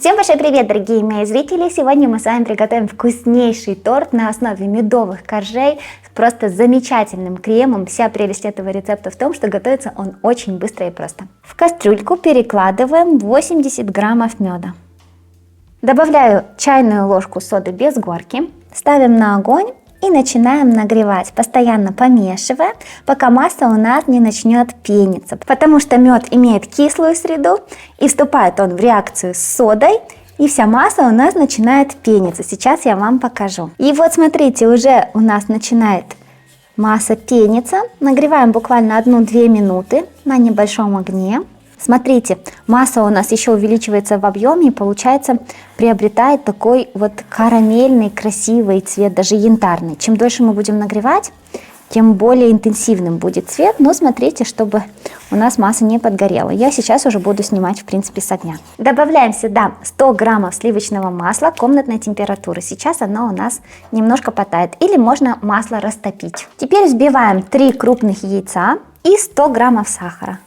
Всем большой привет, дорогие мои зрители! Сегодня мы с вами приготовим вкуснейший торт на основе медовых коржей с просто замечательным кремом. Вся прелесть этого рецепта в том, что готовится он очень быстро и просто. В кастрюльку перекладываем 80 граммов меда. Добавляю чайную ложку соды без горки, ставим на огонь и начинаем нагревать, постоянно помешивая, пока масса у нас не начнет пениться. Потому что мед имеет кислую среду, и вступает он в реакцию с содой, и вся масса у нас начинает пениться. Сейчас я вам покажу. И вот смотрите, уже у нас начинает масса пениться. Нагреваем буквально 1-2 минуты на небольшом огне. Смотрите, масса у нас еще увеличивается в объеме и получается приобретает такой вот карамельный красивый цвет, даже янтарный. Чем дольше мы будем нагревать, тем более интенсивным будет цвет. Но смотрите, чтобы у нас масса не подгорела. Я сейчас уже буду снимать в принципе с огня. Добавляем сюда 100 граммов сливочного масла комнатной температуры. Сейчас оно у нас немножко потает. Или можно масло растопить. Теперь взбиваем 3 крупных яйца и 100 граммов сахара.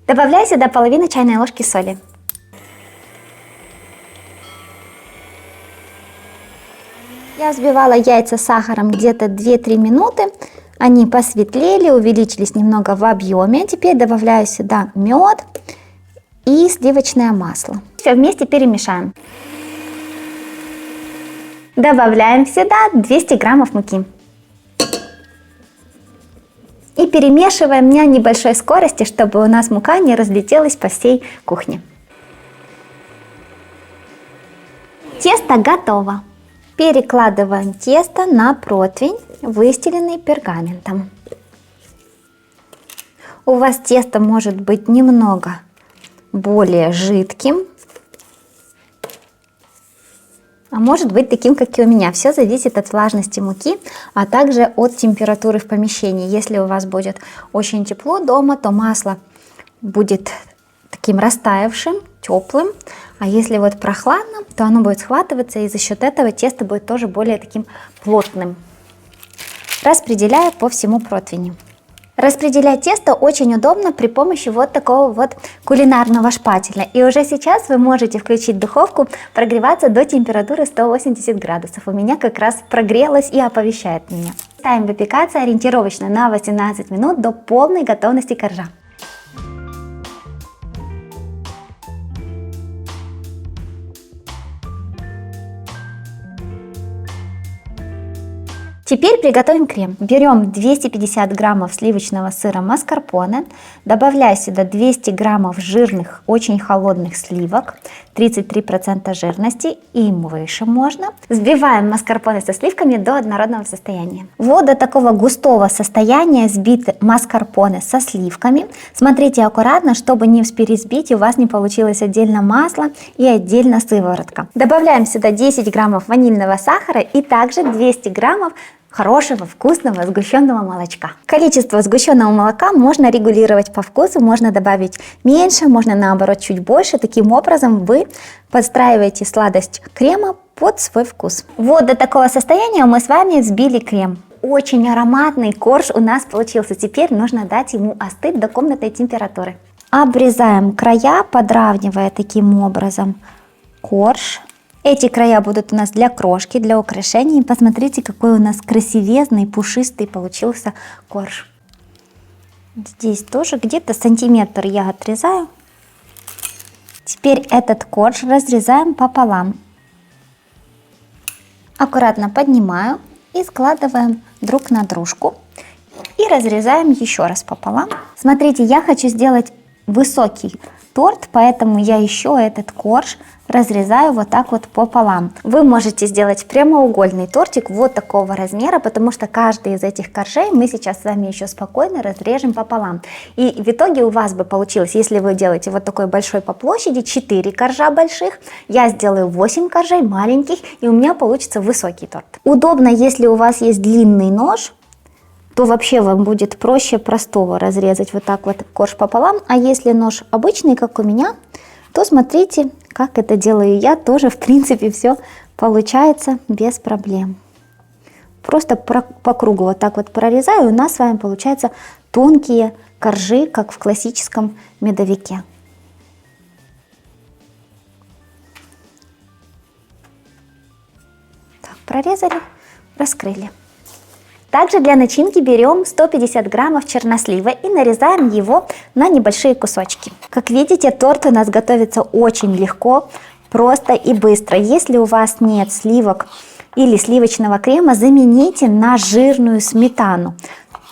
Добавляю сюда половину чайной ложки соли. Я взбивала яйца с сахаром где-то 2-3 минуты. Они посветлели, увеличились немного в объеме. Теперь добавляю сюда мед и сливочное масло. Все вместе перемешаем. Добавляем сюда 200 граммов муки. И перемешиваем на небольшой скорости, чтобы у нас мука не разлетелась по всей кухне. Тесто готово. Перекладываем тесто на противень, выстеленный пергаментом. У вас тесто может быть немного более жидким, а может быть таким, как и у меня. Все зависит от влажности муки, а также от температуры в помещении. Если у вас будет очень тепло дома, то масло будет таким растаявшим, теплым. А если вот прохладно, то оно будет схватываться, и за счет этого тесто будет тоже более таким плотным. Распределяю по всему противню. Распределять тесто очень удобно при помощи вот такого вот кулинарного шпателя. И уже сейчас вы можете включить духовку, прогреваться до температуры 180 градусов. У меня как раз прогрелась и оповещает меня. Ставим выпекаться ориентировочно на 18 минут до полной готовности коржа. Теперь приготовим крем. Берем 250 граммов сливочного сыра маскарпоне, добавляю сюда 200 граммов жирных, очень холодных сливок, 33% жирности, и выше можно. Взбиваем маскарпоне со сливками до однородного состояния. Вот до такого густого состояния сбит маскарпоне со сливками. Смотрите аккуратно, чтобы не пересбить, и у вас не получилось отдельно масло и отдельно сыворотка. Добавляем сюда 10 граммов ванильного сахара и также 200 граммов хорошего вкусного сгущенного молочка. Количество сгущенного молока можно регулировать по вкусу, можно добавить меньше, можно наоборот чуть больше. Таким образом вы подстраиваете сладость крема под свой вкус. Вот до такого состояния мы с вами взбили крем. Очень ароматный корж у нас получился. Теперь нужно дать ему остыть до комнатной температуры. Обрезаем края, подравнивая таким образом корж. Эти края будут у нас для крошки, для украшений. Посмотрите, какой у нас красивезный, пушистый получился корж. Здесь тоже где-то сантиметр я отрезаю. Теперь этот корж разрезаем пополам. Аккуратно поднимаю и складываем друг на дружку. И разрезаем еще раз пополам. Смотрите, я хочу сделать высокий торт, поэтому я еще этот корж разрезаю вот так вот пополам. Вы можете сделать прямоугольный тортик вот такого размера, потому что каждый из этих коржей мы сейчас с вами еще спокойно разрежем пополам. И в итоге у вас бы получилось, если вы делаете вот такой большой по площади, 4 коржа больших, я сделаю 8 коржей маленьких, и у меня получится высокий торт. Удобно, если у вас есть длинный нож, то вообще вам будет проще простого разрезать вот так вот корж пополам. А если нож обычный, как у меня, то смотрите, как это делаю я, тоже в принципе все получается без проблем. Просто по кругу вот так вот прорезаю, и у нас с вами получаются тонкие коржи, как в классическом медовике. прорезали, раскрыли. Также для начинки берем 150 граммов чернослива и нарезаем его на небольшие кусочки. Как видите, торт у нас готовится очень легко, просто и быстро. Если у вас нет сливок или сливочного крема, замените на жирную сметану.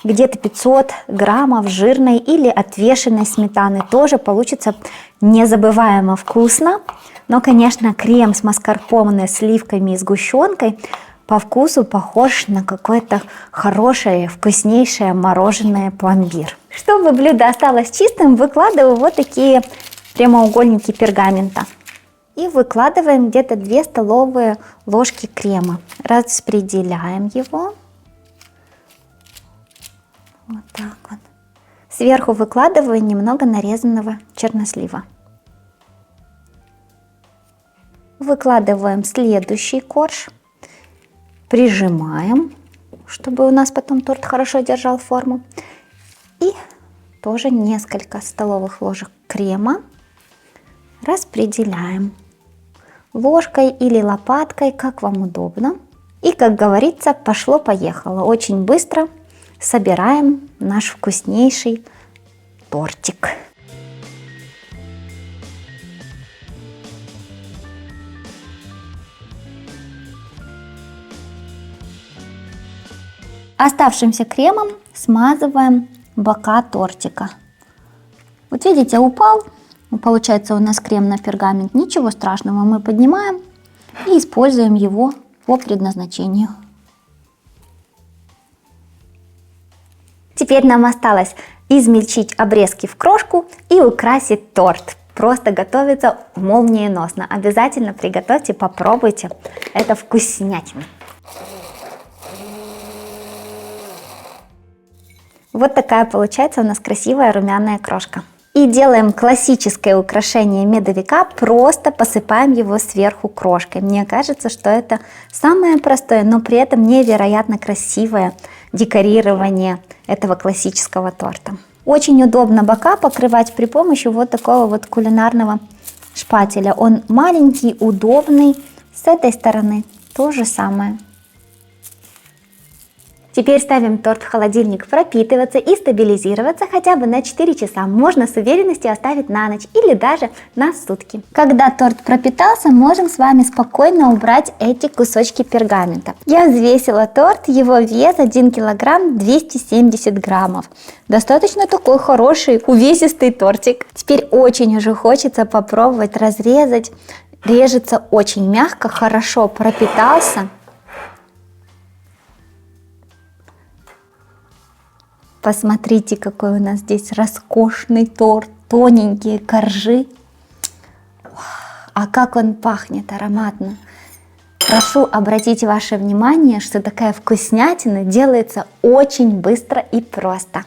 Где-то 500 граммов жирной или отвешенной сметаны. Тоже получится незабываемо вкусно. Но, конечно, крем с маскарпоне, сливками и сгущенкой по вкусу похож на какое-то хорошее, вкуснейшее мороженое пломбир. Чтобы блюдо осталось чистым, выкладываю вот такие прямоугольники пергамента. И выкладываем где-то 2 столовые ложки крема. Распределяем его. Вот так вот. Сверху выкладываю немного нарезанного чернослива. Выкладываем следующий корж. Прижимаем, чтобы у нас потом торт хорошо держал форму. И тоже несколько столовых ложек крема распределяем ложкой или лопаткой, как вам удобно. И, как говорится, пошло-поехало. Очень быстро собираем наш вкуснейший тортик. Оставшимся кремом смазываем бока тортика. Вот видите, упал. Получается у нас крем на пергамент. Ничего страшного, мы поднимаем и используем его по предназначению. Теперь нам осталось измельчить обрезки в крошку и украсить торт. Просто готовится молниеносно. Обязательно приготовьте, попробуйте. Это вкуснятина. Вот такая получается у нас красивая румяная крошка. И делаем классическое украшение медовика, просто посыпаем его сверху крошкой. Мне кажется, что это самое простое, но при этом невероятно красивое декорирование этого классического торта. Очень удобно бока покрывать при помощи вот такого вот кулинарного шпателя. Он маленький, удобный. С этой стороны то же самое. Теперь ставим торт в холодильник пропитываться и стабилизироваться хотя бы на 4 часа. Можно с уверенностью оставить на ночь или даже на сутки. Когда торт пропитался, можем с вами спокойно убрать эти кусочки пергамента. Я взвесила торт, его вес 1 килограмм 270 граммов. Достаточно такой хороший, увесистый тортик. Теперь очень уже хочется попробовать разрезать. Режется очень мягко, хорошо пропитался. Посмотрите, какой у нас здесь роскошный торт, тоненькие коржи. А как он пахнет ароматно. Прошу обратить ваше внимание, что такая вкуснятина делается очень быстро и просто.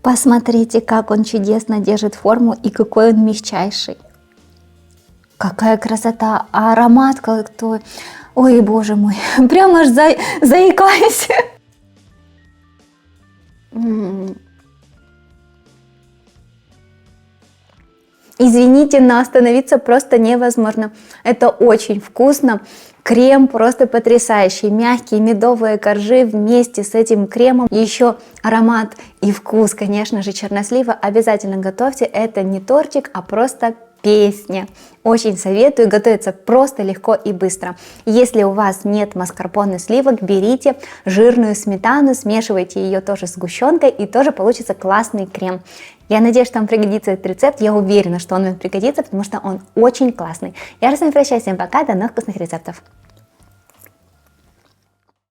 Посмотрите, как он чудесно держит форму и какой он мягчайший. Какая красота, а аромат какой. Ой, боже мой, прямо аж заикаюсь. Извините, но остановиться просто невозможно. Это очень вкусно. Крем просто потрясающий. Мягкие медовые коржи вместе с этим кремом. Еще аромат и вкус, конечно же, чернослива. Обязательно готовьте. Это не тортик, а просто песня. Очень советую, готовится просто, легко и быстро. Если у вас нет маскарпоне сливок, берите жирную сметану, смешивайте ее тоже с сгущенкой и тоже получится классный крем. Я надеюсь, что вам пригодится этот рецепт, я уверена, что он вам пригодится, потому что он очень классный. Я же с вами прощаюсь, всем пока, до новых вкусных рецептов.